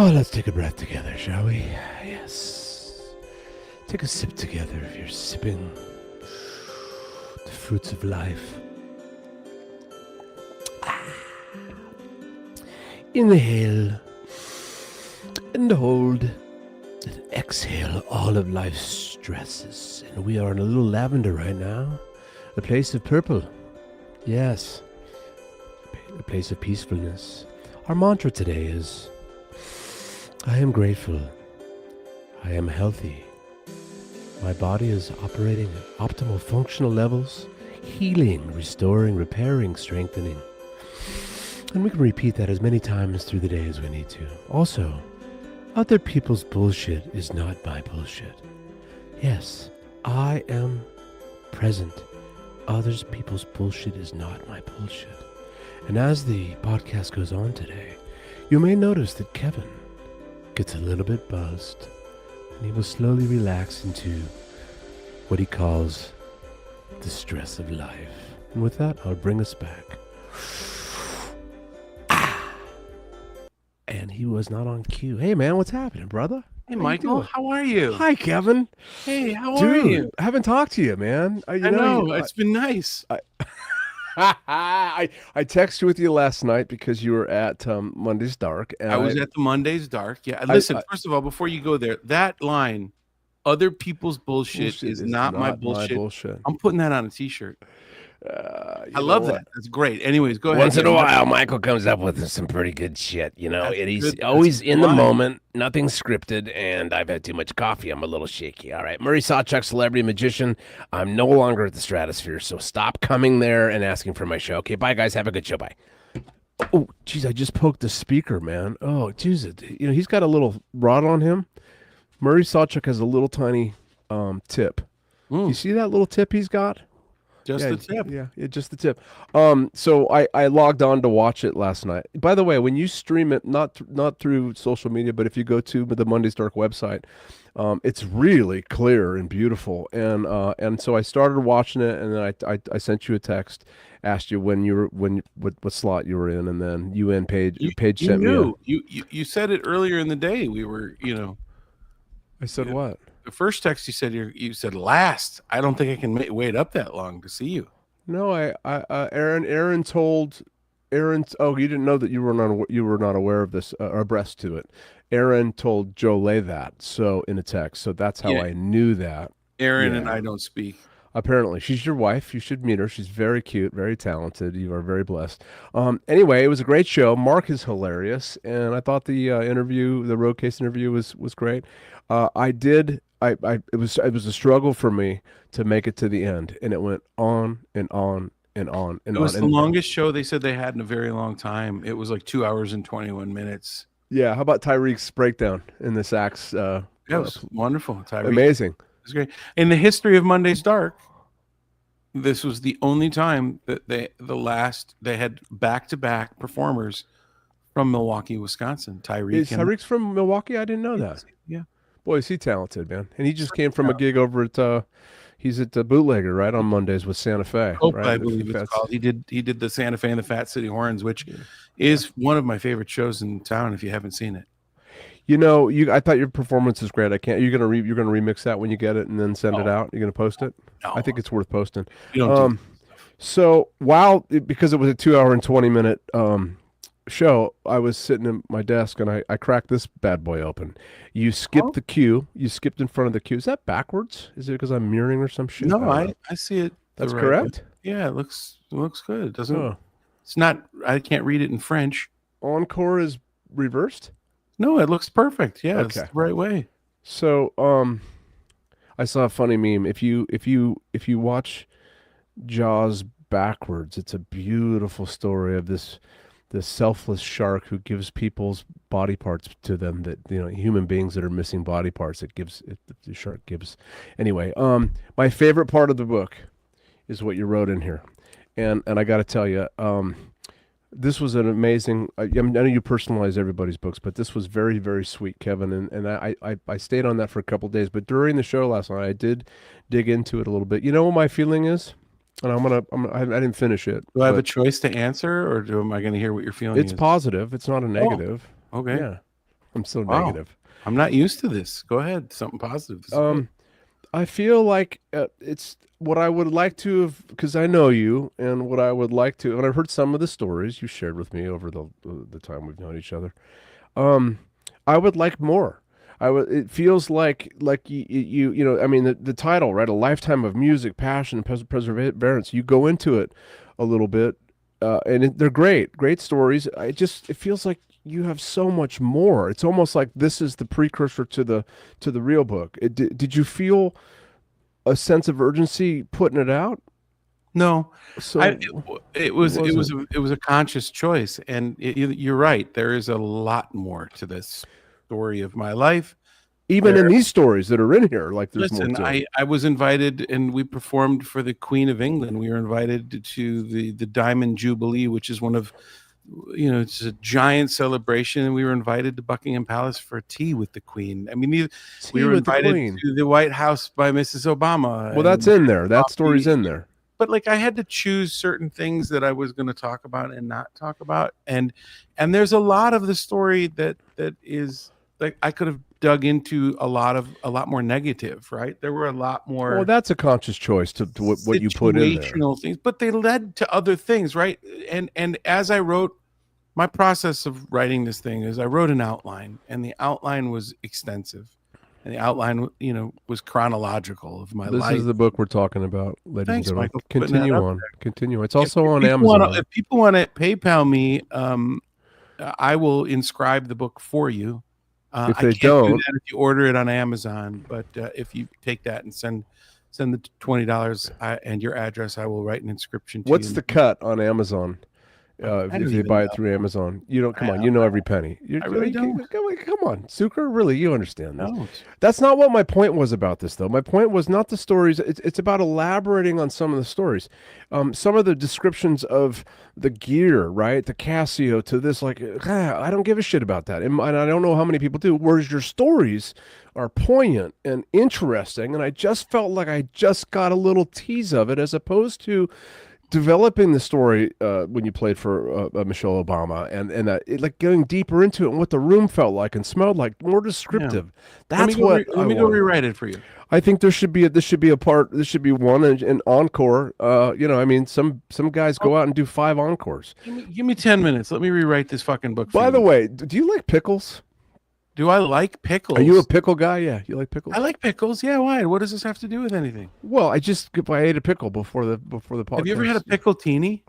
Oh, let's take a breath together, shall we? Yes. Take a sip together if you're sipping the fruits of life. Inhale and hold and exhale all of life's stresses. And we are in a Little Lavender right now, a place of purple. Yes, a place of peacefulness. Our mantra today is, I am grateful. I am healthy. My body is operating at optimal functional levels, healing, restoring, repairing, strengthening. And we can repeat that as many times through the day as we need to. Also, other people's bullshit is not my bullshit. Yes, I am present. Other people's bullshit is not my bullshit. And as the podcast goes on today, you may notice that Kevin gets a little bit buzzed, and he will slowly relax into what he calls the stress of life. And with that, I'll bring us back. And he was not on cue. Hey, man, what's happening, brother? Hey, Michael, how are you? Hi, Kevin. Hey, how are you? I haven't talked to you, man. I know. It's been nice. I texted with you last night because you were at Monday's Dark. And I was at the Monday's Dark. Yeah. Listen, first of all, before you go there, that line, other people's bullshit is not my bullshit. I'm putting that on a t-shirt. I love that. That's great. Anyways, go ahead. Once in a while, Michael comes up with some pretty good shit, you know. And he's always in the moment, nothing scripted, and I've had too much coffee. I'm a little shaky. All right, Murray Sawchuk, celebrity magician. I'm no longer at the Stratosphere, so stop coming there and asking for my show. Okay, bye, guys. Have a good show. Bye. Oh, geez, I just poked the speaker, man. Oh, Jesus. You know, he's got a little rod on him. Murray Sawchuk has a little tiny tip. You see that little tip he's got? Just the tip. Yeah, just the tip. So I logged on to watch it last night. By the way, when you stream it, not through social media, but if you go to the Monday's Dark website, it's really clear and beautiful. And so I started watching it, and then I sent you a text, asked you what slot you were in, and then Paige sent me. You said it earlier in the day. We were, I said what? The first text you said last. I don't think I can wait up that long to see you. No, Aaron told Aaron. Oh, you didn't know that you were not aware of this or abreast to it. Aaron told Joe Lay that in a text. So that's how I knew that. Aaron and I don't speak. Apparently, she's your wife. You should meet her. She's very cute, very talented. You are very blessed. Anyway, it was a great show. Mark is hilarious, and I thought the road case interview was great. It was a struggle for me to make it to the end, and it went on and on and on and on. It was the longest show they said they had in a very long time. It was like 2 hours and 21 minutes. Yeah, how about Tyreek's breakdown in the sax? It was wonderful. Tyreek. Amazing. It was great. In the history of Monday's Dark, this was the only time that they had back-to-back performers from Milwaukee, Wisconsin. Tyreek's from Milwaukee? I didn't know that. Yeah. Boy, is he talented, man. And he just came from a gig over at he's at the Bootlegger, right, on Mondays with Santa Fe. Right? I believe it's called. He did the Santa Fe and the Fat City Horns, which is one of my favorite shows in town if you haven't seen it. You know, I thought your performance was great. You're gonna remix that when you get it and then send it out. You're gonna post it. No. I think it's worth posting. You don't so because it was a 2 hour and 20-minute show, I was sitting at my desk and I cracked this bad boy open. You skipped the queue. You skipped in front of the queue. Is that backwards? Is it because I'm mirroring or some shit? No, I see it. That's correct. Way. Yeah, it looks good. It doesn't. Oh. It's not. I can't read it in French. Encore is reversed. No, it looks perfect. Yeah, okay. It's the right way. So, I saw a funny meme. If you watch Jaws backwards, it's a beautiful story of this selfless shark who gives people's body parts to them, that human beings that are missing body parts, the shark gives. Anyway, my favorite part of the book is what you wrote in here, and I got to tell you, this was an amazing. I know you personalize everybody's books, but this was very, very sweet, Kevin, and I stayed on that for a couple of days. But during the show last night, I did dig into it a little bit. You know what my feeling is? And I didn't finish it. Do I have a choice to answer, or am I going to hear what you're feeling? It's positive. It's not a negative. Okay. Yeah. I'm so negative. I'm not used to this. Go ahead. Something positive. I feel like it's what I would like to have, because I know you, and what I would like to, and I've heard some of the stories you shared with me over the time we've known each other. I would like more. It feels like you know. I mean, the title, right? A lifetime of music, passion, and perseverance. You go into it a little bit, and they're great stories. It feels like you have so much more. It's almost like this is the precursor to the real book. Did you feel a sense of urgency putting it out? No, So it was a conscious choice, and you're right. There is a lot more to this story of my life. Even in these stories that are in here, like there's more to it. I was invited, and we performed for the Queen of England. We were invited to the Diamond Jubilee, which is one of, it's a giant celebration, and we were invited to Buckingham Palace for tea with the Queen. I mean, we were invited to the White House by Mrs. Obama. Well, that's in there. That story's in there. But like, I had to choose certain things that I was going to talk about and not talk about, and there's a lot of the story that is like, I could have dug into a lot more negative, right? There were a lot more. Well, that's a conscious choice to what you put in there. Situational things, but they led to other things, right? And as I wrote, my process of writing this thing is I wrote an outline, and the outline was extensive. And the outline, was chronological of my life. This is the book we're talking about, ladies and gentlemen. Continue on. Continue. It's also on Amazon. Amazon. If people want to PayPal me, I will inscribe the book for you. If they don't, do that if you order it on Amazon, but if you take that and send the $20 and your address, I will write an inscription to you. What's the cut on Amazon? If they buy it through Amazon, come on, you know every penny. I really don't. Come on, Zucker, really, you understand this. No. That's not what my point was about this, though. My point was not the stories. It's about elaborating on some of the stories. Some of the descriptions of the gear, right? The Casio to this, like, I don't give a shit about that. And I don't know how many people do. Whereas your stories are poignant and interesting. And I just felt like I just got a little tease of it, as opposed to developing the story when you played for Michelle Obama, and like going deeper into it and what the room felt like and smelled like, more descriptive. Yeah. That's let me go rewrite it for you. I think this should be one an encore. I mean, some guys go out and do 5 encores. Give me 10 minutes. Let me rewrite this fucking book. By the way, do you like pickles? Do I like pickles? Are you a pickle guy? Yeah, you like pickles? I like pickles. Yeah, why? What does this have to do with anything? Well, I ate a pickle before the podcast. Have you ever had a pickle teeny?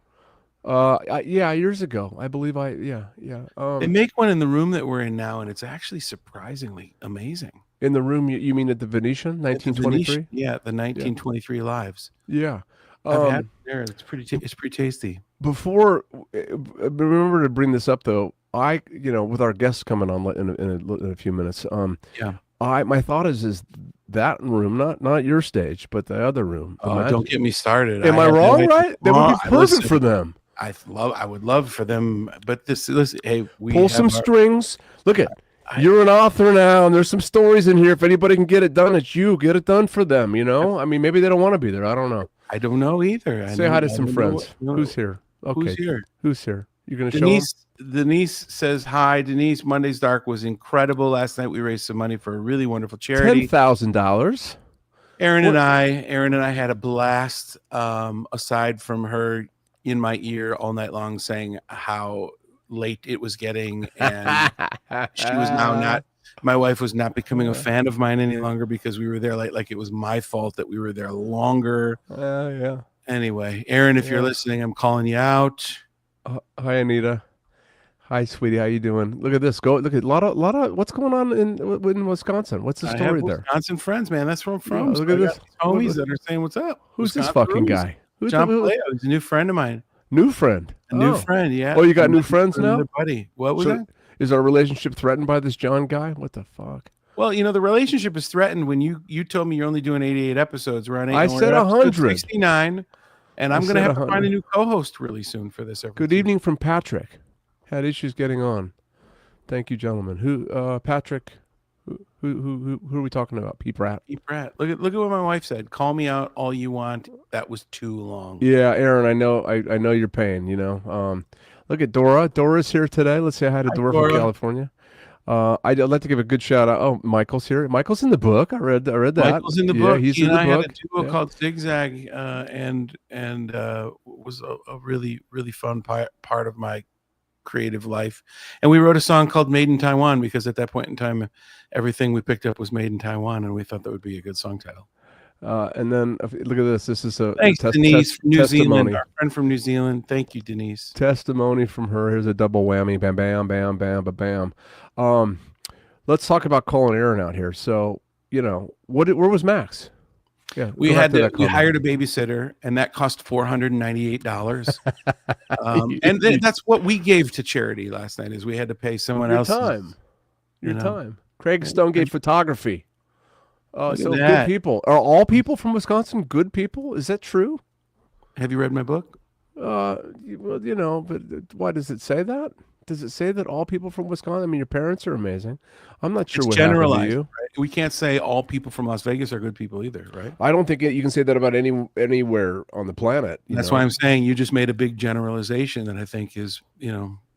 Yeah, years ago. I believe yeah. They make one in the room that we're in now, and it's actually surprisingly amazing. In the room, you mean at the Venetian, 1923? Yeah, the 1923 Lives. Yeah. I've had it there. It's pretty tasty. Before, remember to bring this up though. With our guests coming on in a few minutes. My thought is that room, not your stage, but the other room. Don't get me started. Am I wrong? Right? That would be perfect for them. I would love for them, but listen, hey, we pull some strings. Look at. You're an author now, and there's some stories in here. If anybody can get it done, it's you. Get it done for them. I mean, maybe they don't want to be there. I don't know. I don't know either. Say hi to some friends. Who's here? Okay. Who's here? Who's here? You're going to show them? Denise says hi. Denise, Monday's Dark was incredible. Last night we raised some money for a really wonderful charity. $10,000. Aaron and I had a blast. Aside from her in my ear all night long saying how late it was getting, and she was now not. My wife was not becoming a fan of mine any longer because we were there late. Like it was my fault that we were there longer. Yeah. Anyway, Aaron, if you're listening, I'm calling you out. Hi, Anita. Hi, sweetie. How you doing? Look at this. Look at a lot of what's going on in Wisconsin. What's the story there? Wisconsin friends, man. That's where I'm from. Yeah, look at this. Homies that are saying, "What's up?" Who's this fucking guy? John Paleo. He's a new friend of mine. New friend. New friend. Yeah. Oh, you got new friends now, buddy. What was that? Is our relationship threatened by this John guy? What the fuck? Well, the relationship is threatened when you told me you're only doing 88 episodes. We're on 8. I said 100. 69. And I'm going to have to find a new co-host really soon for this. Good evening from Patrick. Had issues getting on. Thank you, gentlemen. Who, Patrick? Who are we talking about? Pete Pratt. Pete Pratt. Look at what my wife said. Call me out all you want. That was too long. Yeah, Aaron. I know your pain. Look at Dora. Dora's here today. Let's say hi to Dora from California. I'd like to give a good shout out. Oh, Michael's here. Michael's in the book. I read that. Michael's in the Yeah, book. he's He in and the I book. had a duo called Zigzag, and was a really really fun part of my creative life. And we wrote a song called "Made in Taiwan" because at that point in time, everything we picked up was made in Taiwan, and we thought that would be a good song title. And then look at this. This is a thanks, Denise from New Zealand, our friend from New Zealand. Thank you, Denise. Testimony from her. Here's a double whammy. Bam, bam, bam, bam, bam, bam. Let's talk about Cole and Aaron out here. So, where was Max? Yeah, we hired a babysitter, and that cost $498. And that's what we gave to charity last night. Is we had to pay someone else time. Your time. Craig Stonegate Photography. So good people. Are all people from Wisconsin good people? Is that true? Have you read my book? Well, but why does it say that? Does it say that all people from Wisconsin? I mean, your parents are amazing. I'm not sure what happened to you. Right? We can't say all people from Las Vegas are good people either, right? I don't think you can say that about anywhere on the planet. That's why I'm saying you just made a big generalization that I think is,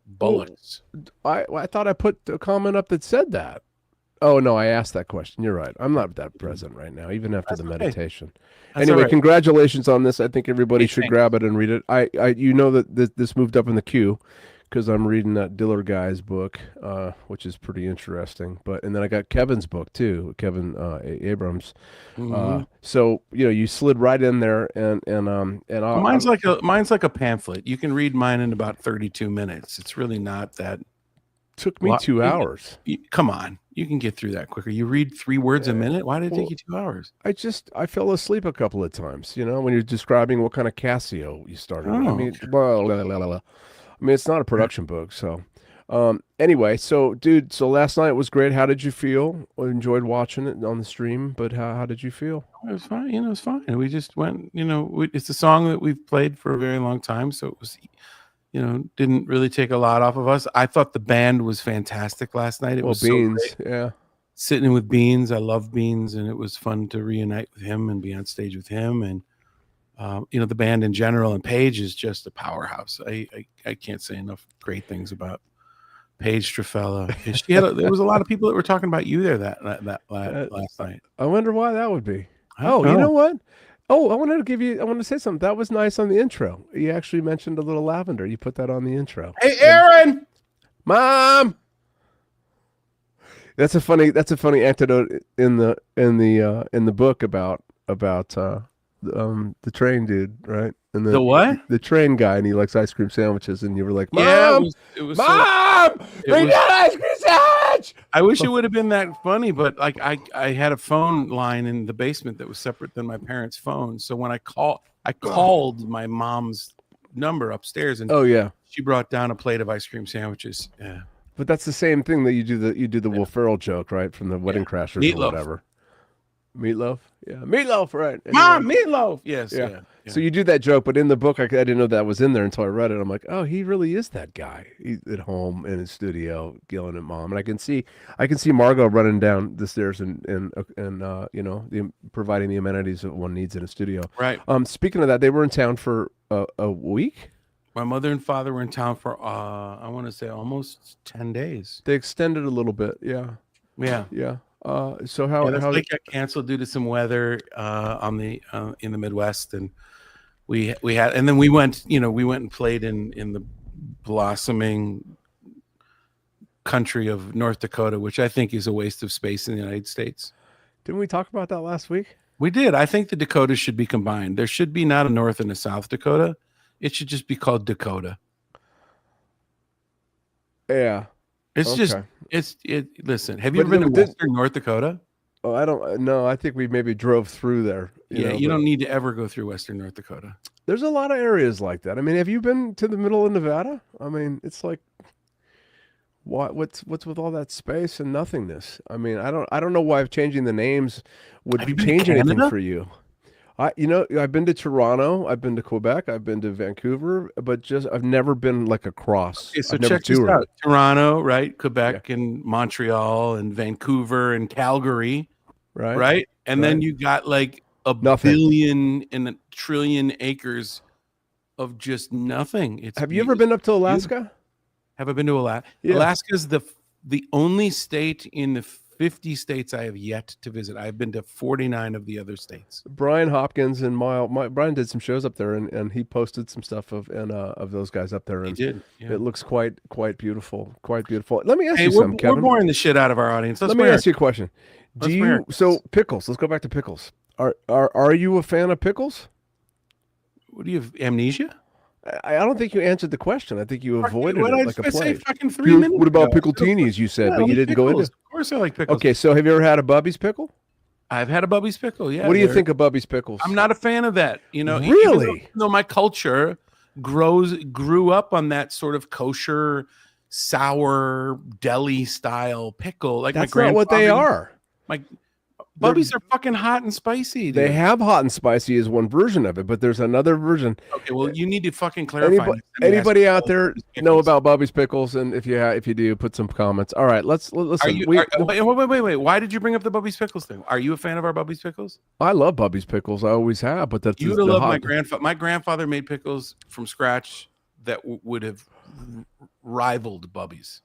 bullocks. I thought I put a comment up that said that. Oh, no, I asked that question. You're right. I'm not that present right now, even after the meditation. Anyway, congratulations on this. I think everybody should grab it and read it. That this moved up in the queue because I'm reading that Diller guy's book, which is pretty interesting. And then I got Kevin's book too, Kevin Abrams. Mm-hmm. So you slid right in there, and mine's like a pamphlet. You can read mine in about 32 minutes. It's really not that. Took me 2 hours. Come on, you can get through that quicker. You read 3 words a minute. Why did it take you 2 hours? I fell asleep a couple of times. When you're describing what kind of Casio you started. Oh, I mean, it's not a production book. So, anyway, dude. So last night was great. How did you feel? I enjoyed watching it on the stream, but how did you feel? It was fine. It was fine. We just went. It's a song that we've played for a very long time, so it was. Didn't really take a lot off of us. I thought the band was fantastic last night. It was Beans, so great. Sitting with Beans. I love Beans, and it was fun to reunite with him and be on stage with him. And the band in general. And Paige is just a powerhouse. I can't say enough great things about Paige Strafella. There was a lot of people that were talking about you there that last night. I wonder why that would be. You know what? Oh, I wanted to say something. That was nice on the intro. You actually mentioned a Little Lavender. You put that on the intro. Hey, Aaron! Mom! That's a funny anecdote in the book about the train dude, right? And the what? The train guy, and he likes ice cream sandwiches, and you were like, Mom! Yeah, it was Mom! Bring that ice cream sandwich! I wish it would have been that funny, but I had a phone line in the basement that was separate than my parents' phone. So when I called my mom's number upstairs, and she brought down a plate of ice cream sandwiches. Yeah. But that's the same thing that you do the Will Ferrell joke, right? From the Wedding Crashers Meatloaf. Or whatever. Meatloaf? Yeah. Meatloaf, right. Mom, meatloaf. Yes. Yeah. So you do that joke, but in the book, I didn't know that was in there until I read it. I'm like, oh, he really is that guy. He's at home in his studio yelling at Mom. And I can see Margot running down the stairs and providing the amenities that one needs in a studio. Right. Speaking of that, they were in town for a week. My mother and father were in town for, I want to say almost 10 days. They extended a little bit. Yeah. Yeah. Yeah. So how got canceled due to some weather in the Midwest, and we had, and then we went and played in the blossoming country of North Dakota, which I think is a waste of space in the United States. Didn't we talk about that last week? We did. I think the Dakotas should be combined. There should be not a North and a South Dakota. It should just be called Dakota. Yeah. Listen, have you ever been to Western North Dakota? Oh, I don't know. I think we maybe drove through there. You don't need to ever go through Western North Dakota. There's a lot of areas like that. I mean, have you been to the middle of Nevada? I mean, it's like, what's with all that space and nothingness? I mean, I don't know why changing the names would change anything for you. I've been to Toronto, I've been to Quebec, I've been to Vancouver, but I've never been like across. Okay, so check this out: Toronto, right? Quebec and Montreal and Vancouver and Calgary, right? And then you got like nothing. Billion and a trillion acres of just nothing. Have you ever been up to Alaska? Have I been to Alaska? Yeah. Alaska's the only state in the 50 states I have yet to visit. I've been to 49 of the other states. Brian Hopkins and Brian did some shows up there, and he posted some stuff of those guys up there. And he did. Yeah. It looks quite beautiful. Quite beautiful. Let me ask you we're, something, Kevin. We're boring the shit out of our audience. Let me ask you a question. So pickles? Let's go back to pickles. Are you a fan of pickles? What do you have, amnesia? I don't think you answered the question. I think you avoided it like a plague. Fucking 3 minutes. What about pickletinis? You said, but you didn't go into. Of course, I like pickles. Okay, so have you ever had a Bubby's pickle? I've had a Bubby's pickle. Yeah. What do you think of Bubby's pickles? I'm not a fan of that. Really? Even though my culture grew up on that sort of kosher, sour deli style pickle. Like that's not what they are. Bubbies are fucking hot and spicy. Dude. They have hot and spicy as one version of it, but there's another version. Okay, well, you need to fucking clarify. Anybody out there know about Bubby's pickles? And if you do, put some comments. All right, let's listen. Wait. Why did you bring up the Bubby's pickles thing? Are you a fan of our Bubby's pickles? I love Bubby's pickles. I always have. But that's you would have loved my grandfather. My grandfather made pickles from scratch that would have rivaled Bubby's.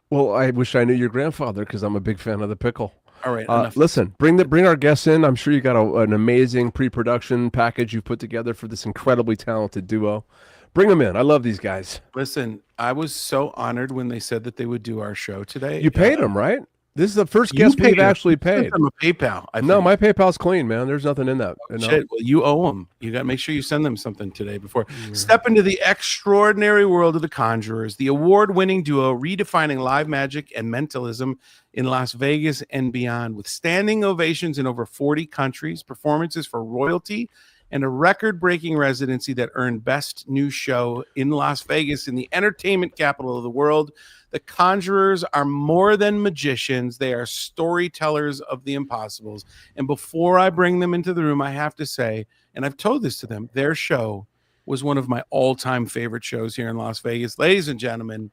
Well, I wish I knew your grandfather because I'm a big fan of the pickle. All right. Listen, bring our guests in. I'm sure you got an amazing pre-production package you've put together for this incredibly talented duo. Bring them in. I love these guys. Listen, I was so honored when they said that they would do our show today. You paid them, right? This is the first guest we've actually paid. Send them a PayPal. No, my PayPal's clean, man. There's nothing in that. Oh, shit. Well, you owe them. You got to make sure you send them something today before. Step into the extraordinary world of the Conjurors, the award-winning duo redefining live magic and mentalism in Las Vegas and beyond, with standing ovations in over 40 countries, performances for royalty, and a record-breaking residency that earned Best New Show in Las Vegas in the entertainment capital of the world. The Conjurors are more than magicians. They are storytellers of the impossibles. And before I bring them into the room, I have to say, and I've told this to them, their show was one of my all-time favorite shows here in Las Vegas. Ladies and gentlemen,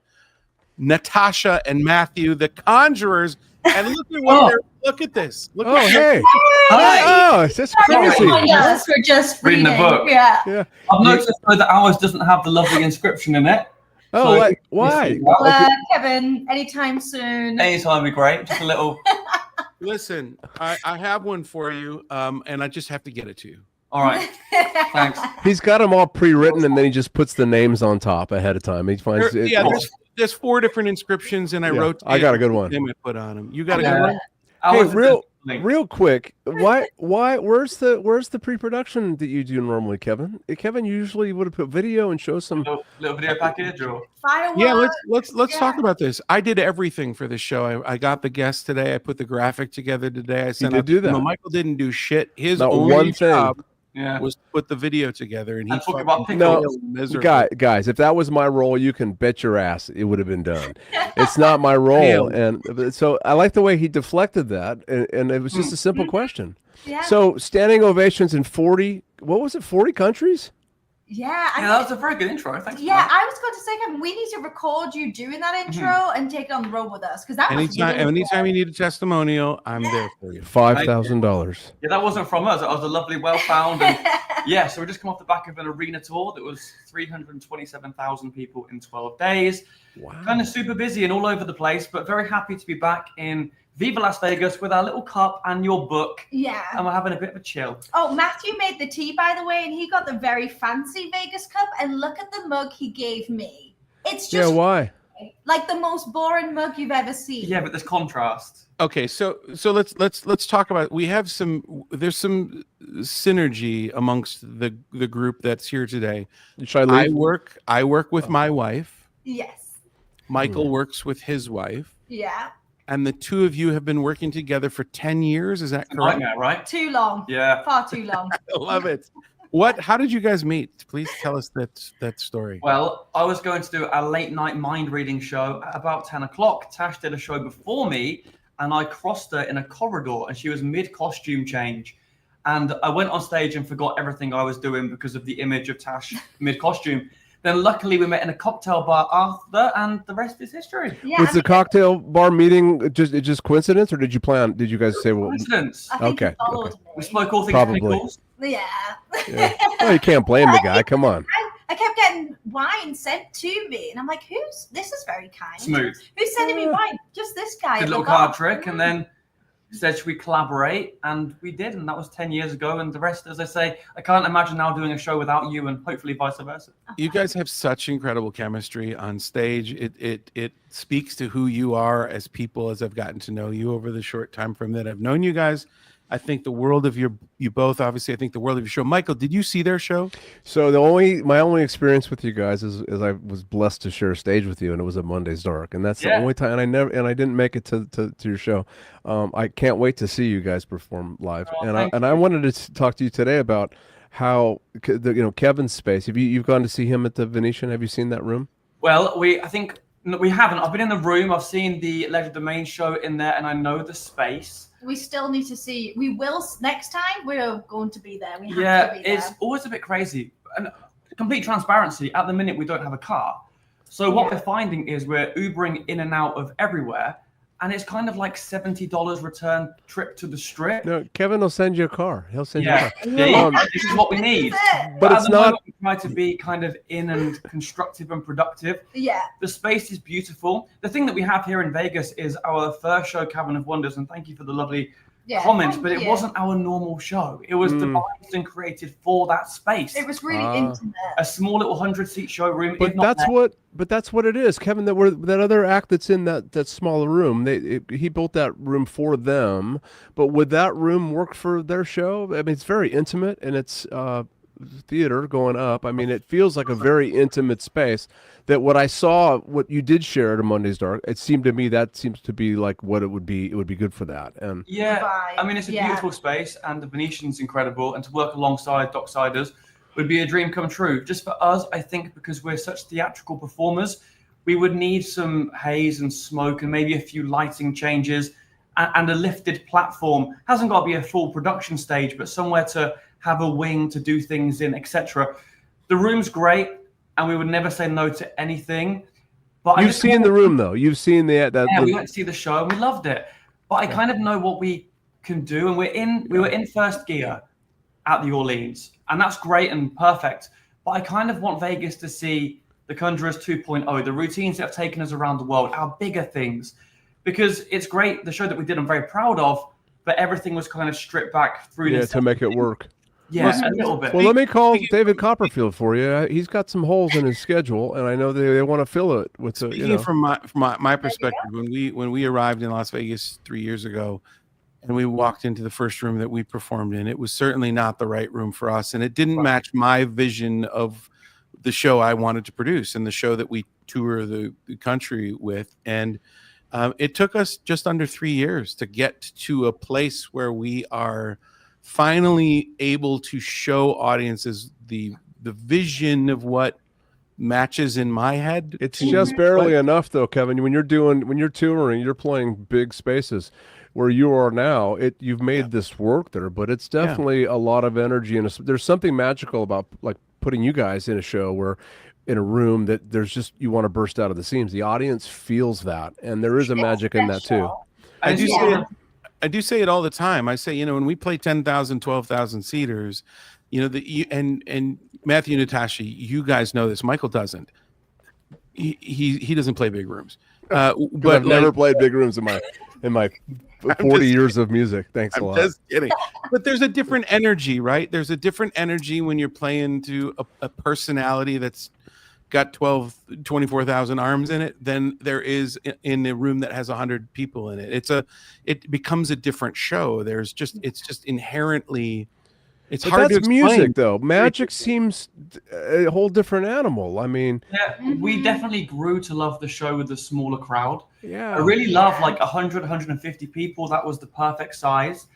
Natasha and Matthew, the Conjurors. And look at what look at this. Look hey. Hi. Oh, it's just crazy. Yes, we're just reading the book. Yeah. I've noticed that ours doesn't have the lovely inscription in it. Oh, so why? Kevin, anytime soon. Anytime would be great. Just a little. Listen, I have one for you, and I just have to get it to you. All right. Thanks. He's got them all pre-written, and then he just puts the names on top ahead of time. He finds there's 4 different inscriptions, and I wrote. I got a good one. I put on them. You got a good one. Hey, real quick, why? Where's the pre-production that you do normally, Kevin? Kevin usually would have put video and show some little video package or fireworks. Yeah, let's talk about this. I did everything for this show. I got the guests today. I put the graphic together today. I sent out. Do that. Michael didn't do shit. His Not only one job thing. Was to put the video together, and he talking about pickles. Guys, if that was my role, you can bet your ass it would have been done. It's not my role, and so I like the way he deflected that, and it was just a simple question. Yeah. So standing ovations in 40 countries? Yeah, that was a very good intro. Thanks. Yeah, I was going to say, Kevin, we need to record you doing that intro and take it on the road with us because that. Anytime you need a testimonial, I'm there for you. $5,000. Yeah, that wasn't from us. It was a lovely, well found. So we just come off the back of an arena tour that was 327,000 people in 12 days. Wow. Kind of super busy and all over the place, but very happy to be back in Viva Las Vegas with our little cup and your book. Yeah. And we're having a bit of a chill. Oh, Matthew made the tea, by the way, and he got the very fancy Vegas cup. And look at the mug he gave me. It's just why? Like the most boring mug you've ever seen. Yeah, but there's contrast. Okay, so let's talk about. There's some synergy amongst the group that's here today. Should I leave? I work with my wife. Yes. Michael works with his wife. Yeah. And the two of you have been working together for 10 years. Is that correct? Right? Too long. Yeah. Far too long. I love it. How did you guys meet? Please tell us that story. Well, I was going to do a late night mind reading show at about 10 o'clock. Tash did a show before me, and I crossed her in a corridor, and she was mid costume change. And I went on stage and forgot everything I was doing because of the image of Tash mid costume. Then luckily we met in a cocktail bar after, and the rest is history. Yeah, was the cocktail bar meeting just coincidence, or did you plan? Did you guys say well? Coincidence. Okay. We spoke all things Probably. pickles. Yeah. Well, you can't blame the guy. Come on. I kept getting wine sent to me, and I'm like, this is very kind. Smooth. Who's sending me wine? Just this guy. Good little card trick, and then said, should we collaborate? And we did, and that was 10 years ago. And the rest, as I say, I can't imagine now doing a show without you, and hopefully vice versa. You guys have such incredible chemistry on stage. It speaks to who you are as people, as I've gotten to know you over the short time frame that I've known you guys. I think the world of you both, obviously. I think the world of your show. Michael, did you see their show? So my only experience with you guys is I was blessed to share a stage with you, and it was at Monday's Dark, and that's the only time. And I didn't make it to your show. I can't wait to see you guys perform live, I wanted to talk to you today about how Kevin's space. You've gone to see him at the Venetian? Have you seen that room? Well, I think we haven't. I've been in the room. I've seen the Legend Domain show in there, and I know the space. We still need to see. We will next time. We're going to be there. We have to be there. It's always a bit crazy. And complete transparency. At the minute, we don't have a car, so what we're finding is we're Ubering in and out of everywhere, and it's kind of like $70 return trip to the Strip. No, Kevin will send you a car. He'll send you a car. This is what we need. But it's not. We try to be kind of in and constructive and productive. Yeah. The space is beautiful. The thing that we have here in Vegas is our first show, Cavern of Wonders, and thank you for the lovely comments, but it wasn't our normal show. It was devised and created for that space. It was really intimate. A small little 100-seat showroom. But that's what it is, Kevin. That other act that's in that smaller room. He built that room for them. But would that room work for their show? I mean, it's very intimate, and it's theater going up. I mean, it feels like a very intimate space. That what I saw, what you did share at a Monday's Dark, it seemed to me that seems to be like what it would be. It would be good for that. And I mean, it's a beautiful space, and the Venetian's incredible, and to work alongside Docksiders would be a dream come true. Just for us, I think, because we're such theatrical performers, we would need some haze and smoke and maybe a few lighting changes and a lifted platform. Hasn't got to be a full production stage, but somewhere to have a wing to do things in, etc. The room's great, and we would never say no to anything. But you've seen the room, though. You've seen we went to see the show and we loved it. But I kind of know what we can do, and we were in first gear at the Orleans, and that's great and perfect. But I kind of want Vegas to see the Conjurors 2.0, the routines that have taken us around the world, our bigger things, because it's great. The show that we did, I'm very proud of, but everything was kind of stripped back through this to make it work. Yeah, a little bit. Well, let me call David Copperfield for you. He's got some holes in his schedule, and I know they want to fill it with. Speaking from my perspective, when we arrived in Las Vegas 3 years ago, and we walked into the first room that we performed in, it was certainly not the right room for us, and it didn't match my vision of the show I wanted to produce and the show that we tour the country with. And it took us just under 3 years to get to a place where we are finally able to show audiences the vision of what matches in my head. It's just barely enough, though, Kevin. When you're touring, you're playing big spaces. Where you are now, you've made this work there, but it's definitely a lot of energy, and there's something magical about like putting you guys in a show where in a room that there's just you want to burst out of the seams. The audience feels that, and there is a magic in that too. I do say it all the time. I say, when we play 10,000, 12,000 seaters, and Matthew, Natasha, you guys know this. Michael doesn't. He doesn't play big rooms. But I've never played big rooms in my 40 years of music. Thanks a lot. I'm just kidding. But there's a different energy, right? There's a different energy when you're playing to a personality that's got 24,000 arms in it than there is in a room that has 100 people in it. It becomes a different show. It's just inherently, it's hard to explain. Music, though. Magic seems a whole different animal. I mean, we definitely grew to love the show with the smaller crowd. Yeah, I really love like 100, 150 people. That was the perfect size.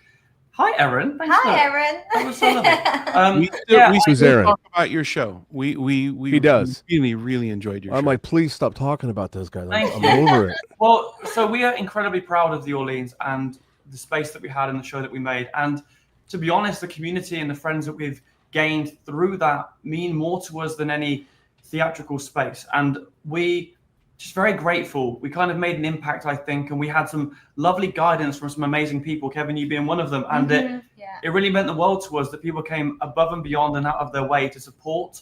Hi, Erin. Erin. That was so lovely. We still talk about your show. We really, really enjoyed your show. I'm like, please stop talking about those guys. I'm over it. Well, so we are incredibly proud of the Orleans and the space that we had in the show that we made. And to be honest, the community and the friends that we've gained through that mean more to us than any theatrical space. And we just very grateful. We kind of made an impact, I think, and we had some lovely guidance from some amazing people, Kevin, you being one of them. And it really meant the world to us that people came above and beyond and out of their way to support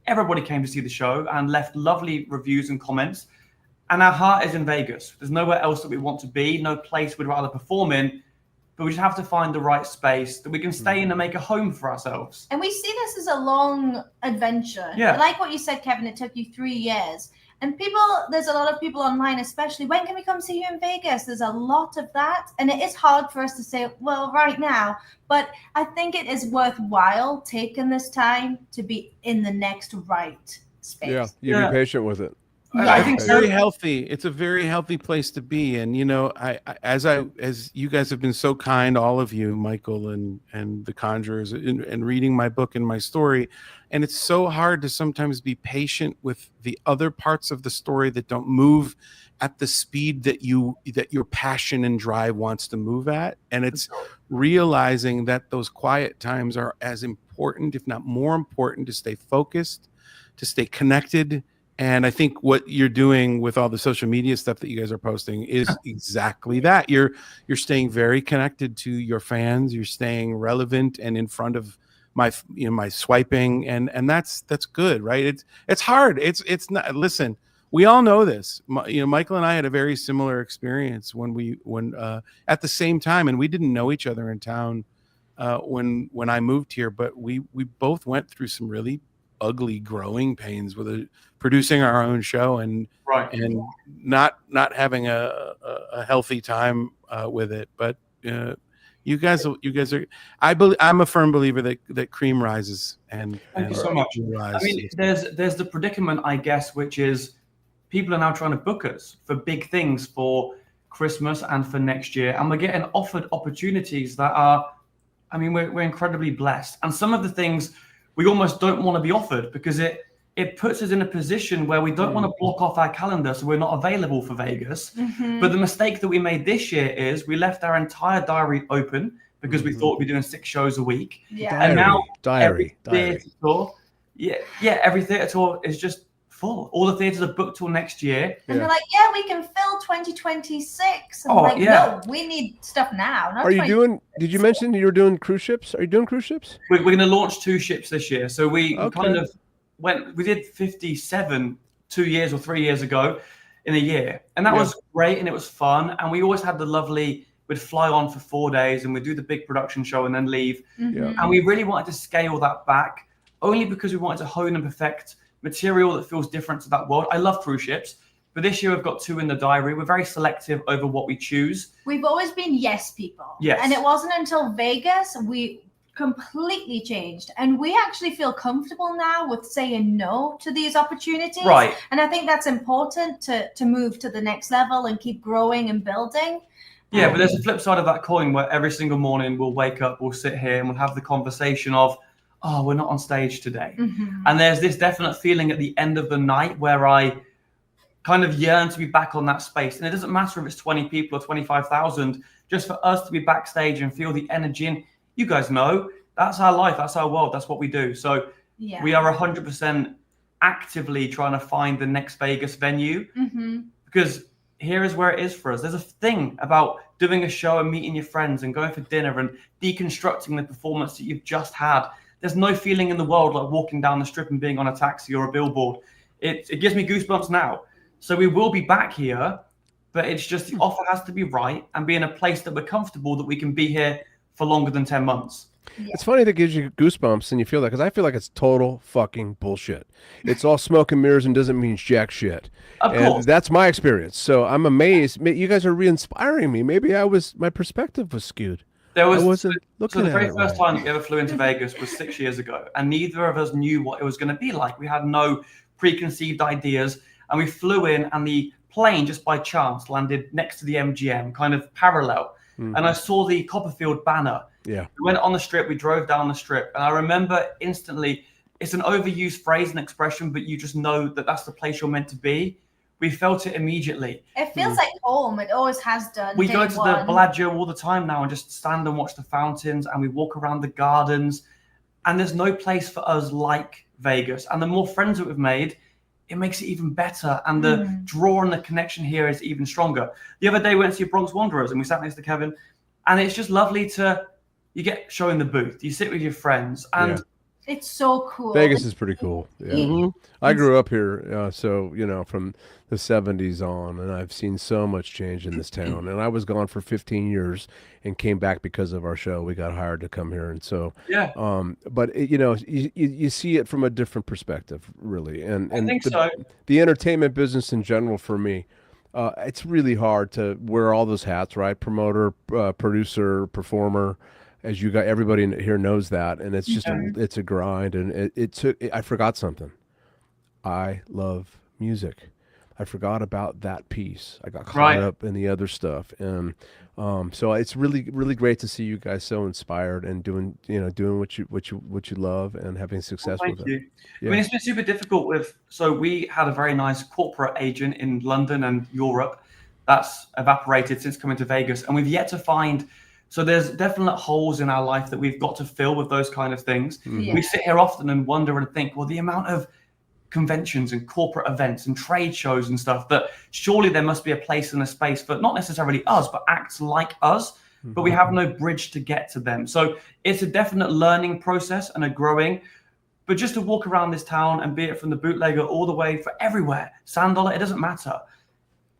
everybody came to see the show and left lovely reviews and comments. And our heart is in Vegas. There's nowhere else that we want to be, no place we'd rather perform in. But we just have to find the right space that we can stay in and make a home for ourselves. And we see this as a long adventure. Yeah. Like what you said, Kevin, it took you 3 years. And there's a lot of people online, especially, when can we come see you in Vegas? There's a lot of that. And it is hard for us to say, well, right now. But I think it is worthwhile taking this time to be in the next right space. Yeah, you be patient with it. I think it's very healthy. It's a very healthy place to be. And, you know, as you guys have been so kind, all of you, Michael and the Conjurors, and reading my book and my story. And it's so hard to sometimes be patient with the other parts of the story that don't move at the speed that your passion and drive wants to move at. And it's realizing that those quiet times are as important, if not more important, to stay focused, to stay connected. And I think what you're doing with all the social media stuff that you guys are posting is exactly that. You're staying very connected to your fans. You're staying relevant and in front of my swiping, and that's good, right? It's hard. It's not. Listen, we all know this. Michael and I had a very similar experience when at the same time, and we didn't know each other in town when I moved here, but we both went through some really ugly growing pains with producing our own show and not having a healthy time with it. But you guys are. I'm a firm believer that cream rises. And thank you so much. I mean, there's the predicament, I guess, which is people are now trying to book us for big things for Christmas and for next year, and we're getting offered opportunities that are. I mean, we're incredibly blessed, and some of the things we almost don't want to be offered because it puts us in a position where we don't want to block off our calendar, so we're not available for Vegas. But the mistake that we made this year is we left our entire diary open because we thought we'd be doing 6 shows a week. Yeah. And now diary. Theater tour, every theater tour is just full. All the theaters are booked till next year. And they're like, yeah, we can fill 2026. And no, we need stuff now. Are you doing? Did you mention you're doing cruise ships? Are you doing cruise ships? We're going to launch 2 ships this year. So we kind of we did 57 2 years or 3 years ago in a year. And that was great and it was fun. And we always had the lovely, we'd fly on for 4 days and we'd do the big production show and then leave. And we really wanted to scale that back only because we wanted to hone and perfect material that feels different to that world. I love cruise ships. But this year we've got 2 in the diary. We're very selective over what we choose. We've always been yes people. Yes. And it wasn't until Vegas we completely changed. And we actually feel comfortable now with saying no to these opportunities. Right. And I think that's important to move to the next level and keep growing and building. Yeah, but there's a flip side of that coin where every single morning we'll wake up, we'll sit here and we'll have the conversation of, oh, we're not on stage today. And there's this definite feeling at the end of the night where I kind of yearn to be back on that space. And it doesn't matter if it's 20 people or 25,000, just for us to be backstage and feel the energy. And you guys know, that's our life, that's our world, that's what we do. So we are 100% actively trying to find the next Vegas venue because here is where it is for us. There's a thing about doing a show and meeting your friends and going for dinner and deconstructing the performance that you've just had. There's no feeling in the world like walking down the strip and being on a taxi or a billboard. It gives me goosebumps now. So we will be back here, but it's just the offer has to be right and be in a place that we're comfortable that we can be here for longer than 10 months. It's funny that gives you goosebumps and you feel that because I feel like it's total fucking bullshit. It's all smoke and mirrors and doesn't mean jack shit. Of course. That's my experience. So I'm amazed. You guys are re-inspiring me. Maybe my perspective was skewed. I wasn't looking so the at very it first right. time that we ever flew into Vegas was 6 years ago, and neither of us knew what it was going to be like. We had no preconceived ideas, and we flew in, and the plane just by chance landed next to the MGM, kind of parallel. And I saw the Copperfield banner. Yeah. We went on the strip, we drove down the strip, and I remember instantly, it's an overused phrase and expression, but you just know that that's the place you're meant to be. We felt it immediately. It feels like home. It always has done. We go to the Bellagio all the time now and just stand and watch the fountains, and we walk around the gardens, and there's no place for us like Vegas. And the more friends that we've made, it makes it even better. And the draw and the connection here is even stronger. The other day we went to see Bronx Wanderers and we sat next to Kevin, and it's just lovely you get show in the booth, you sit with your friends, and It's so cool. Vegas is pretty cool. Yeah. Mhm. I grew up here, so from the 70s on, and I've seen so much change in this town. And I was gone for 15 years and came back because of our show. We got hired to come here, and so but you see it from a different perspective, really. And I think so. The entertainment business in general, for me, it's really hard to wear all those hats, right? Promoter, producer, performer. As you got, everybody here knows that, and it's just it's a grind. And I forgot something. I love music. I forgot about that piece. I got caught up in the other stuff, and so it's really, really great to see you guys so inspired and doing what you love and having success with it. Yeah. I mean, it's been super difficult so we had a very nice corporate agent in London and Europe that's evaporated since coming to Vegas, and we've yet to find. So there's definite holes in our life that we've got to fill with those kind of things. Yeah. We sit here often and wonder and think, well, the amount of conventions and corporate events and trade shows and stuff, that surely there must be a place and a space for not necessarily us, but acts like us, but we have no bridge to get to them. So it's a definite learning process and a growing, but just to walk around this town and be it from the bootlegger all the way for everywhere, Sand Dollar, it doesn't matter.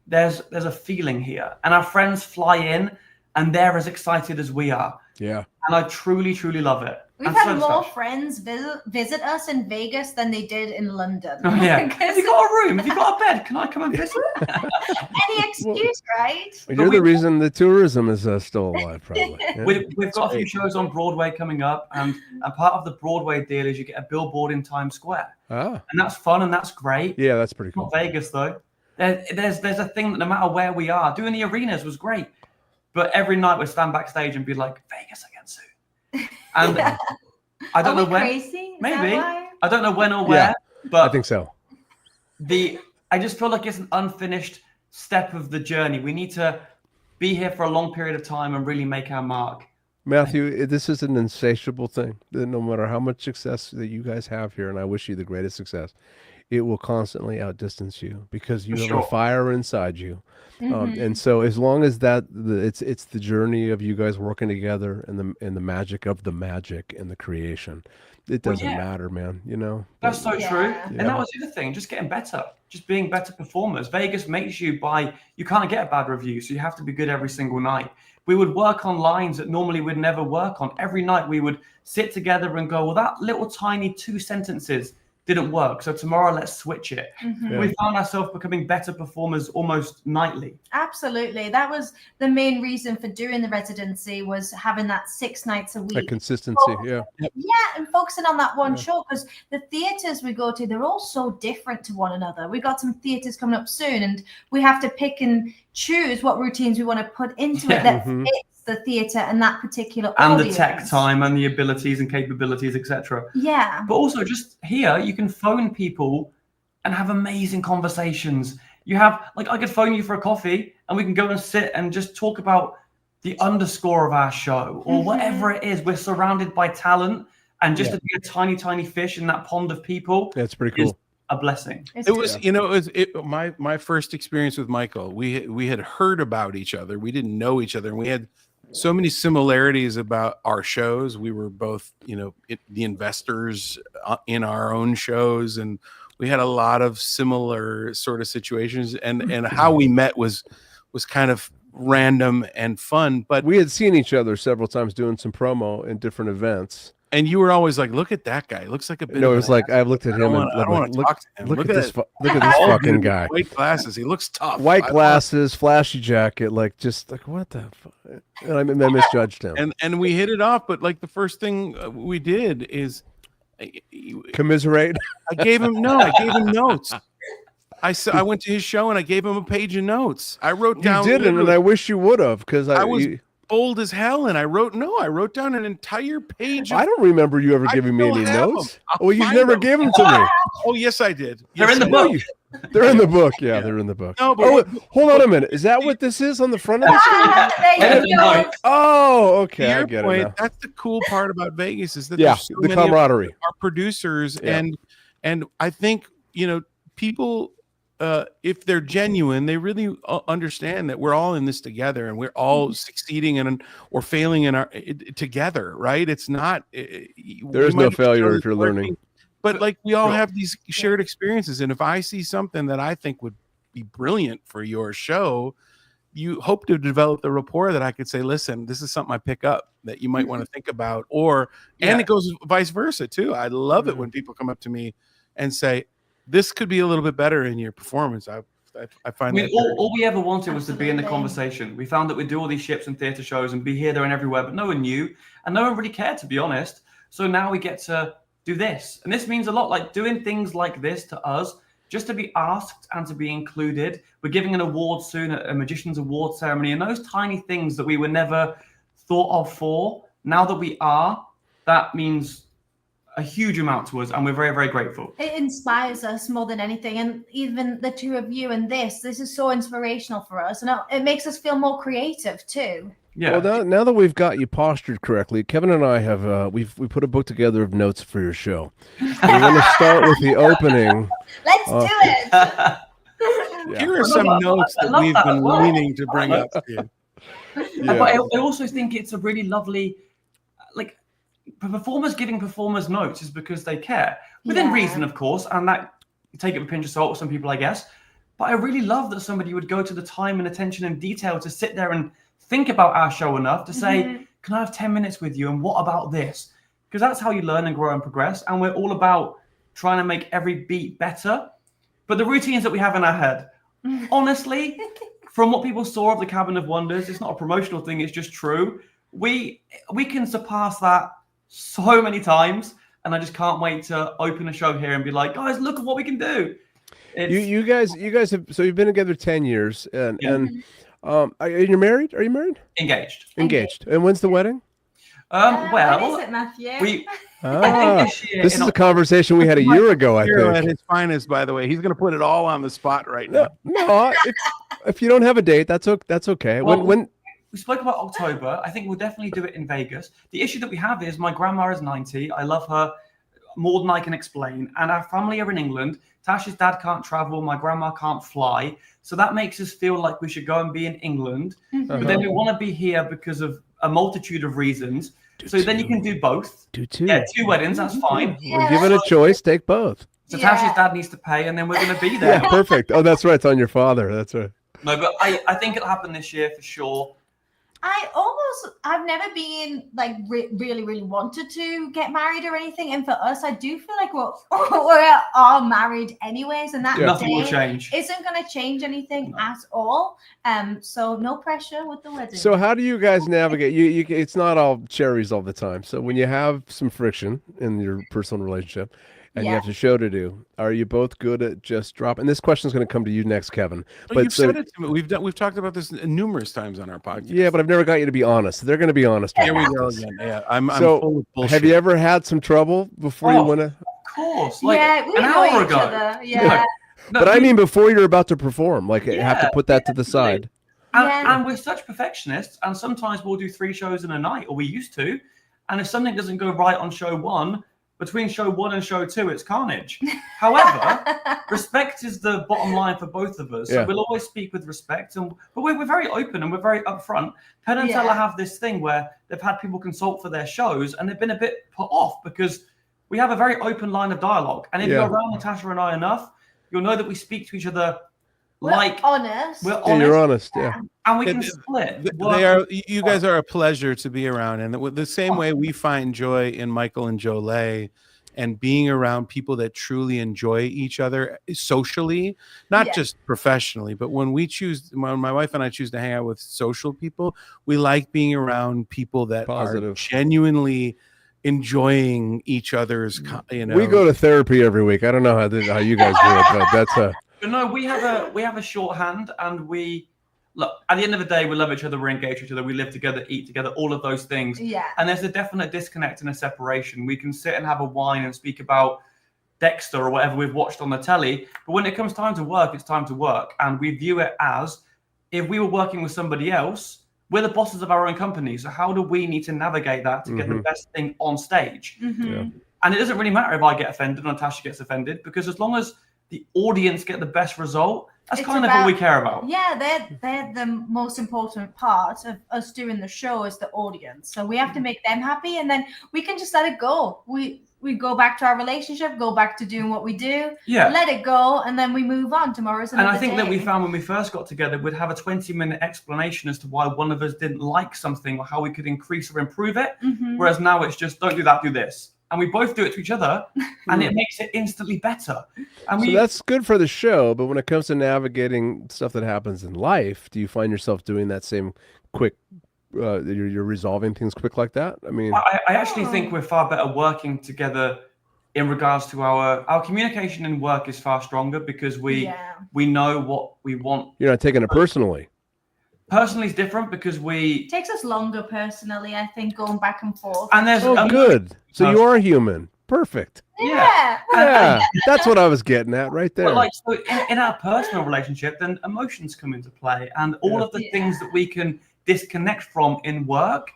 There's a feeling here, and our friends fly in and they're as excited as we are. Yeah. And I truly, truly love it. We've had more friends visit us in Vegas than they did in London. Oh, yeah. Have you got a room? Have you got a bed? Can I come and visit? Any excuse, right? You're the reason the tourism is still alive, probably. Yeah. We've got a few shows on Broadway coming up, and part of the Broadway deal is you get a billboard in Times Square. Ah. And that's fun and that's great. Yeah, that's pretty cool. Not Vegas, though. There's a thing that no matter where we are, doing the arenas was great. But every night we'd stand backstage and be like, Vegas again soon. And I don't know when. Crazy? Maybe. I don't know when or where. But I think so. I just feel like it's an unfinished step of the journey. We need to be here for a long period of time and really make our mark. Matthew, this is an insatiable thing. No matter how much success that you guys have here, and I wish you the greatest success, it will constantly outdistance you because you have a fire inside you. And so as long as it's the journey of you guys working together and the magic of the magic and the creation, it doesn't matter, man. That's so true. And that was the other thing, just getting better, just being better performers. Vegas makes you can't get a bad review, so you have to be good every single night. We would work on lines that normally we'd never work on. Every night we would sit together and go, well, that little tiny 2 sentences didn't work, so tomorrow let's switch it. We found ourselves becoming better performers almost nightly. Absolutely. That was the main reason for doing the residency, was having that 6 nights a week. That consistency, and focusing on that one show, because the theaters we go to, they're all so different to one another. We've got some theaters coming up soon, and we have to pick and choose what routines we want to put into it that fits the theater and that particular audience. The tech time and the abilities and capabilities, etc. Yeah. But also just here, you can phone people and have amazing conversations. You have, I could phone you for a coffee and we can go and sit and just talk about the underscore of our show or whatever it is. We're surrounded by talent, and just to be a tiny, tiny fish in that pond of people. That's pretty cool. A blessing. It was my first experience with Michael. We had heard about each other. We didn't know each other, and we had so many similarities about our shows. We were both, the investors in our own shows, and we had a lot of similar sort of situations. And how we met was kind of random and fun. But we had seen each other several times doing some promo in different events. And you were always like, "Look at that guy! Looks like a bit." No, it was like I looked at him and look at this fucking guy. White glasses. He looks tough. White glasses, flashy jacket, what the fuck? And I misjudged him. And we hit it off, but the first thing we did is commiserate. I gave him notes. I went to his show and I gave him a page of notes. I wrote down. You didn't, and I wish you would have, because I was old as hell, and I wrote down an entire page. I don't remember you ever giving me any notes. Well, you never gave them to me. Oh, yes, I did. They're in the book. They're in the book. Yeah, they're in the book. No, but hold on a minute. Is that what this is on the front of the screen? Oh, okay. I get it now. That's the cool part about Vegas, is that there's so the camaraderie. Our producers and I think people if they're genuine, they really understand that we're all in this together and we're all succeeding or failing in our together, right? It's not. There is no failure if you're learning. But like we all have these shared experiences, and if I see something that I think would be brilliant for your show, you hope to develop the rapport that I could say, listen, this is something I pick up that you might want to think about, and it goes vice versa too. I love it when people come up to me and say, this could be a little bit better in your performance. I find that all we ever wanted was to be in the conversation. We found that we'd do all these ships and theater shows and be here, there, and everywhere, but no one knew, and no one really cared, to be honest. So now we get to do this, and this means a lot. Like doing things like this to us, just to be asked and to be included. We're giving an award soon, a Magician's Award ceremony, and those tiny things that we were never thought of for, now that we are, that means a huge amount to us, and we're very, very grateful. It inspires us more than anything, and even the two of you and this is so inspirational for us, and it makes us feel more creative too. Yeah. Well, now that we've got you postured correctly, Kevin and I have we put a book together of notes for your show. We're going to start with the opening. Let's do it. Here are some notes that we've been meaning to bring up to you. But I also think it's a really lovely, like, performers giving performers notes is because they care, within reason, of course, and that you take it with a pinch of salt with some people, I guess. But I really love that somebody would go to the time and attention and detail to sit there and think about our show enough to say, can I have 10 minutes with you? And what about this? Because that's how you learn and grow and progress. And we're all about trying to make every beat better. But the routines that we have in our head, honestly, from what people saw of the Cabin of Wonders, it's not a promotional thing, it's just true. We can surpass that so many times. And I just can't wait to open a show here and be like, guys, look at what we can do. You guys have, so you've been together 10 years and are you married? Are you married? Engaged. And when's the wedding? When is it, Matthew? This is a conversation we had a year ago, I think. At his finest, by the way. He's going to put it all on the spot right now. No, if you don't have a date, that's okay. Well, when we spoke about October, I think we'll definitely do it in Vegas. The issue that we have is my grandma is 90. I love her more than I can explain. And our family are in England. Tasha's dad can't travel. My grandma can't fly. So that makes us feel like we should go and be in England. But then we want to be here because of a multitude of reasons. Then you can do both. Do two. Yeah, 2 weddings. That's fine. We're given a choice. Take both. So Tasha's dad needs to pay, and then we're going to be there. Yeah, perfect. Oh, that's right. It's on your father. That's right. No, but I think it'll happen this year for sure. I've never been like really, really wanted to get married or anything. And for us, I do feel like we're all married anyways. And that nothing will change. Isn't going to change anything at all. So no pressure with the wedding. So how do you guys navigate? You it's not all cherries all the time. So when you have some friction in your personal relationship, and you have a show to do, are you both good at just dropping? And this question is going to come to you next, Kevin. But you've said it to me. We've talked about this numerous times on our podcast. Yeah, but I've never got you to be honest. They're going to be honest. Here we go again. Yeah, I'm full of bullshit. Have you ever had some trouble before you went to? Of course. Like we an know hour each ago. Other. Yeah. No, but I mean before you're about to perform, like you have to put that to the side. And we're such perfectionists, and sometimes we'll do 3 shows in a night, or we used to. And if something doesn't go right on show 1, between show 1 and show 2, it's carnage. However, respect is the bottom line for both of us. So we'll always speak with respect, but we're very open and we're very upfront. Penn and Teller have this thing where they've had people consult for their shows, and they've been a bit put off because we have a very open line of dialogue. And if you're around Natasha and I enough, you'll know that we speak to each other honest. We're honest. Yeah, you're honest, And we can split. You guys are a pleasure to be around. And the same way we find joy in Michael and Jolay and being around people that truly enjoy each other socially, not just professionally, but when my wife and I choose to hang out with social people, we like being around people that are genuinely enjoying each other's, We go to therapy every week. I don't know how you guys do it, but that's No, we have a shorthand, and we look, at the end of the day, we love each other, we're engaged with each other, we live together, eat together, all of those things. Yeah. And there's a definite disconnect and a separation. We can sit and have a wine and speak about Dexter or whatever we've watched on the telly, but when it comes time to work, it's time to work. And we view it as if we were working with somebody else, we're the bosses of our own company. So how do we need to navigate that to get the best thing on stage? And it doesn't really matter if I get offended or Natasha gets offended, because as long as the audience get the best result. That's kind of what we care about. Yeah, they're the most important part of us doing the show is the audience. So we have to make them happy, and then we can just let it go. We go back to our relationship, go back to doing what we do, let it go, and then we move on. Tomorrow's another day. And I think that we found when we first got together, we'd have a 20-minute explanation as to why one of us didn't like something or how we could increase or improve it. Whereas now it's just, don't do that, do this. And we both do it to each other, and it makes it instantly better. And so that's good for the show, but when it comes to navigating stuff that happens in life, do you find yourself doing that same quick, you're resolving things quick like that? I mean, I actually think we're far better working together in regards to our communication in work is far stronger because we know what we want. You're not taking it personally. Personally, it's different because it takes us longer personally, I think, going back and forth. And there's good. So you are human. Perfect. Yeah. That's what I was getting at right there. But like, so in our personal relationship, then emotions come into play, and all of the things that we can disconnect from in work.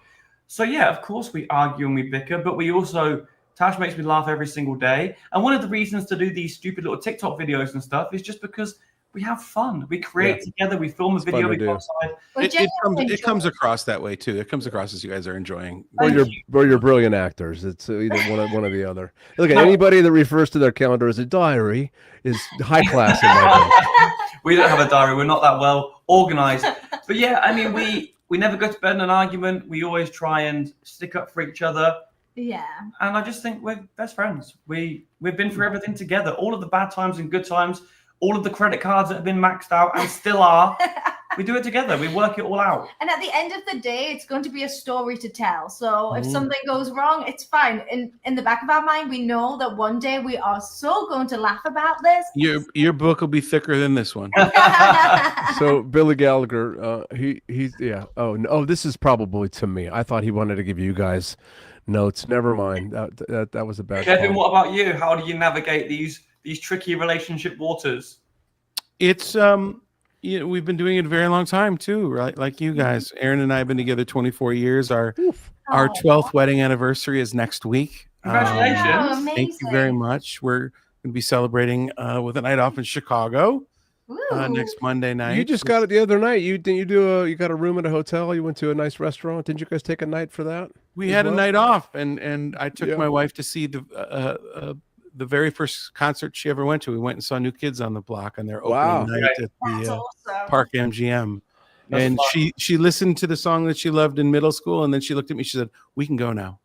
So yeah, of course we argue and we bicker, but we also, Tash makes me laugh every single day. And one of the reasons to do these stupid little TikTok videos and stuff is just because we have fun. We create together. We film a video. We go outside. It comes across that way too. It comes across as you guys are enjoying. Or you're brilliant actors. It's either one or the other. Look at anybody that refers to their calendar as a diary is high class in my book. We don't have a diary. We're not that well organized. But yeah, I mean, we never go to bed in an argument. We always try and stick up for each other. Yeah. And I just think we're best friends. We've been through everything together. All of the bad times and good times. All of the credit cards that have been maxed out and still are, we do it together. We work it all out. And at the end of the day, it's going to be a story to tell. So if something goes wrong, it's fine. In the back of our mind, we know that one day we are so going to laugh about this. Your book will be thicker than this one. So Billy Gallagher, he's Oh, this is probably to me. I thought he wanted to give you guys notes. Never mind. That was a bad. Kevin, what about you? How do you navigate these tricky relationship waters? It's we've been doing it a very long time too, right? Like you guys. Aaron and I have been together 24 years. Our 12th wedding anniversary is next week. Congratulations. Thank you very much. We're going to be celebrating with a night off in Chicago next Monday night. You just got it the other night. You got a room at a hotel. You went to a nice restaurant. Didn't you guys take a night for that? We had a night off, and I took my wife to see the very first concert she ever went to. We went and saw New Kids on the Block on their opening night at the Park MGM. And she listened to the song that she loved in middle school, and then she looked at me. She said, "We can go now."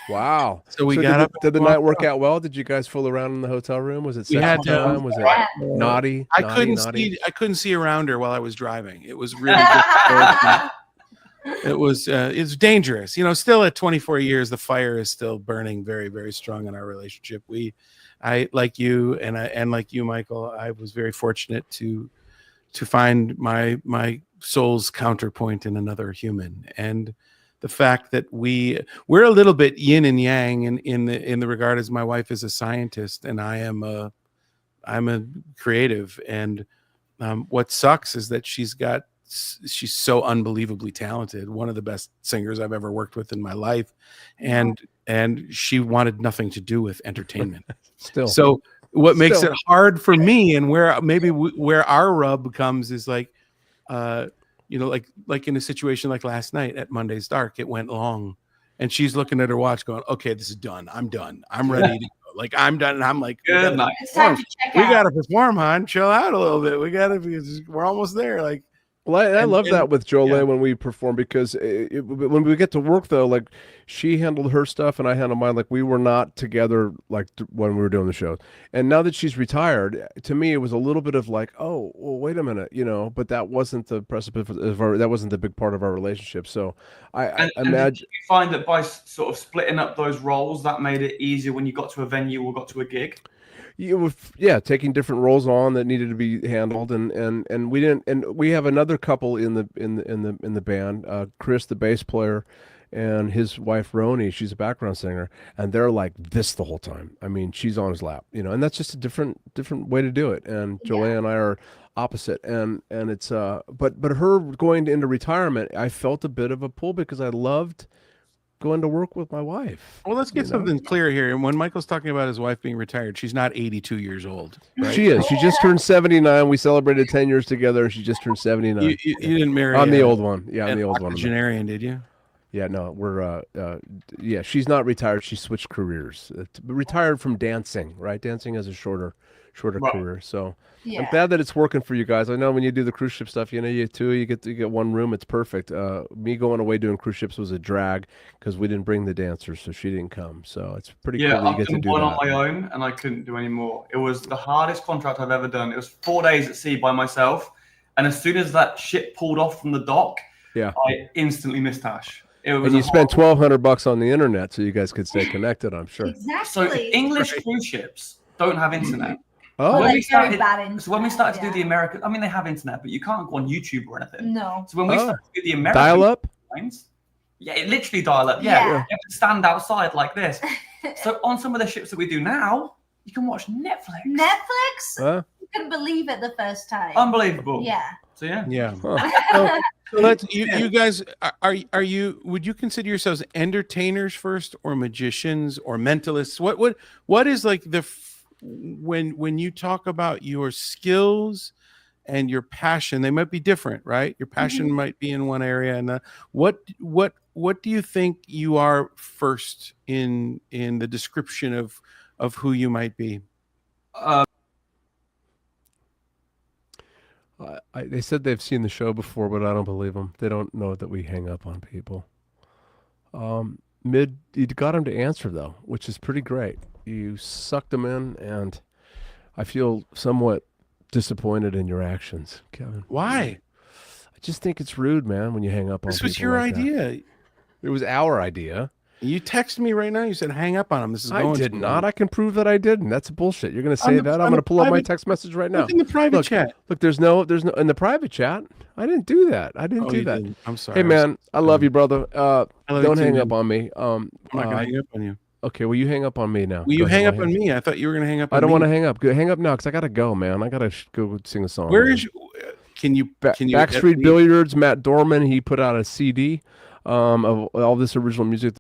Wow! So we got up. Did the night work out well? Did you guys fool around in the hotel room? Was it sexy time? Was it naughty? I couldn't see around her while I was driving. It was really difficult. It's dangerous. Still at 24 years, the fire is still burning very, very strong in our relationship. I like you, and like you, Michael, I was very fortunate to find my soul's counterpoint in another human. And the fact that we're a little bit yin and yang in the regard as my wife is a scientist and I'm a creative. And what sucks is that she's so unbelievably talented, one of the best singers I've ever worked with in my life, and she wanted nothing to do with entertainment. So what makes it hard for me, and where our rub comes, is like like in a situation like last night at Monday's Dark, it went long, and she's looking at her watch going, "Okay, this is done. I'm done. I'm ready to go. Like, I'm done." And I'm like, "Good night. It's time to check out. We got to perform, hon. Chill out a little bit. We're almost there." Like, well, I love that with Jolene when we perform, because when we get to work, though, like, she handled her stuff and I handled mine. Like, we were not together like when we were doing the show. And now that she's retired, to me, it was a little bit of like, oh, well, wait a minute, but that wasn't the precipice that wasn't the big part of our relationship. So I imagine. Did you find that by sort of splitting up those roles, that made it easier when you got to a venue or got to a gig? Taking different roles on that needed to be handled, and we didn't, and we have another couple in the band, Chris, the bass player, and his wife Roni, she's a background singer, and they're like this the whole time. I mean, she's on his lap, and that's just a different way to do it. And Joanne and I are opposite, and it's but her going into retirement, I felt a bit of a pull because I loved going to work with my wife. Well, let's get something clear here. And when Michael's talking about his wife being retired, she's not 82 years old. Right? She is. She just turned 79. We celebrated 10 years together, and she just turned 79. You didn't marry. I'm the old one. Yeah, I'm the old one. Octogenarian, did you? Yeah, no, we're yeah, she's not retired. She switched careers. Retired from dancing, right? Dancing has a shorter career. So I'm glad that it's working for you guys. I know when you do the cruise ship stuff, you get one room. It's perfect. Me going away doing cruise ships was a drag because we didn't bring the dancers, so she didn't come. So it's pretty cool that you get to do that. Yeah, I've done one on my own, and I couldn't do any more. It was the hardest contract I've ever done. It was 4 days at sea by myself, and as soon as that ship pulled off from the dock, I instantly missed Tash. And you spent $1,200 on the internet so you guys could stay connected, I'm sure. Exactly. So English cruise ships don't have internet. Oh, when we started to do the American, I mean, they have internet, but you can't go on YouTube or anything. No. So when we started to do the American dial-up? Yeah, it literally dial-up. Yeah. You have to stand outside like this. So on some of the ships that we do now, you can watch Netflix. Netflix? You couldn't believe it the first time. Unbelievable. Yeah. So yeah. Yeah. So let's you guys are you would you consider yourselves entertainers first or magicians or mentalists? What is like when you talk about your skills and your passion, they might be different, right? Your passion might be in one area, and what do you think you are first in the description of who you might be? They said they've seen the show before, but I don't believe them. They don't know that we hang up on people. You got him to answer, though, which is pretty great. You sucked them in, and I feel somewhat disappointed in your actions, Kevin. Why? I just think it's rude, man, when you hang up on people. This was your idea. It was our idea. You texted me right now. You said hang up on him. I did not. I can prove that I didn't. That's bullshit. You're going to say that? I'm going to pull up my text message right now. Look in the private chat. Look, there's no in the private chat. I didn't do that. I didn't do that. I'm sorry. Hey, man, I love you, brother. Don't hang up on me. I'm not going to hang up on you. Okay, well, you hang up on me now. Will you hang up on me? I thought you were going to hang up on me. I don't want to hang up. Hang up now because I got to go, man. I got to go sing a song. Where is Can you Backstreet Billiards, Matt Dorman, he put out a CD of all this original music